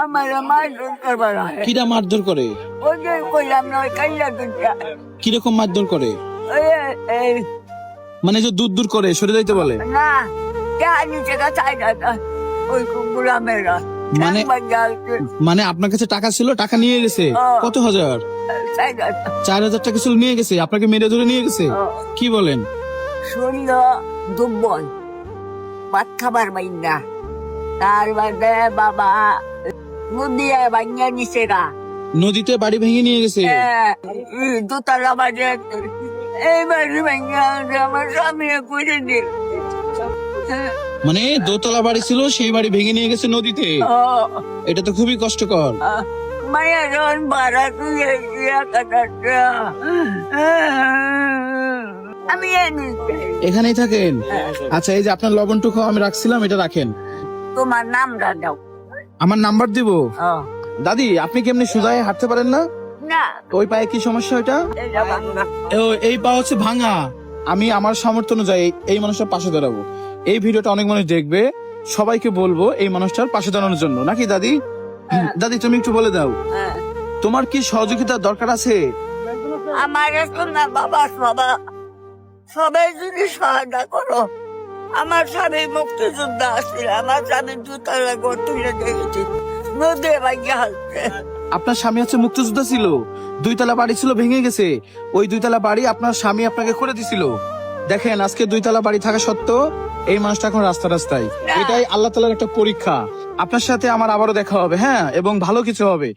আমার মারধর করবার হয়। কিরা মারধর করে? ওই যে কইলাম না, ওই কাইলা দুধটা। কিরকম মারধর করে? এই মানে যে দূর দূর করে সরে যাইতে বলে? না, জানি টাকা চাই না, ওই গুলামেরা। মানে মানে আপনার কাছে টাকা ছিল, টাকা নিয়ে গেছে? কত হাজার? 4,000 টাকা ছিল, নিয়ে গেছে, আপনাকে মেরে ধরে নিয়ে গেছে? কি বলেন? শরীর দুর্বল, ভাত খাবার বাইনা, তার বাদে বাবা নদিয়া বানিয়ে নিছে গা। নদীতে বাড়ি ভেঙে নিয়ে গেছে? দোতলা বাজে এই বাড়ি ভেঙে আমার স্বামী করে দিল। মানে দোতলা বাড়ি ছিল, সেই বাড়ি ভেঙে নিয়ে গেছে নদীতে? এটা তো খুবই কষ্টকর। মায়া যখন ভাড়া তুই আমি এখানেই থাকেন? আচ্ছা, এই যে আপনার লবণটুকু আমি রাখছিলাম, এটা রাখেন। তোমার নামটা দাও। আমার নাম্বার দিব? দাদি, আপনি কি এমনি সোজায় হাঁটতে পারেন না? না, ওই পায়ে কি সমস্যা? ওইটা এটা ভাঙা। এই পা হচ্ছে ভাঙা। আমি আমার সামর্থ্য অনুযায়ী এই মানুষটার পাশে দাঁড়াবো। এই ভিডিওটা অনেক মানুষ দেখবে, সবাইকে বলবো এই মানুষটার পাশে দাঁড়ানোর জন্য, নাকি দাদি? দাদি, তুমি একটু বলে দাও, তোমার কি সহযোগিতার দরকার আছে? আমার তো না বাবা, সবাই যদি সহায়তা করো। আমার স্বামী মুক্তিযোদ্ধা আছে, আমার স্বামী দুতলা ঘর তুলে দেখেছি, নদী ভাগ্যে হাসছে। আপনার স্বামী হচ্ছে মুক্তিযোদ্ধা ছিল, 2 তলা বাড়ি ছিল, ভেঙে গেছে। ওই 2 তলা বাড়ি আপনার স্বামী আপনাকে করে দিছিল। দেখেন, আজকে 2 তলা বাড়ি থাকা সত্ত্বেও এই মানুষটা এখন রাস্তায়। এটাই আল্লাহ তাআলার একটা পরীক্ষা। আপনার সাথে আমার আবারও দেখা হবে, হ্যাঁ, এবং ভালো কিছু হবে।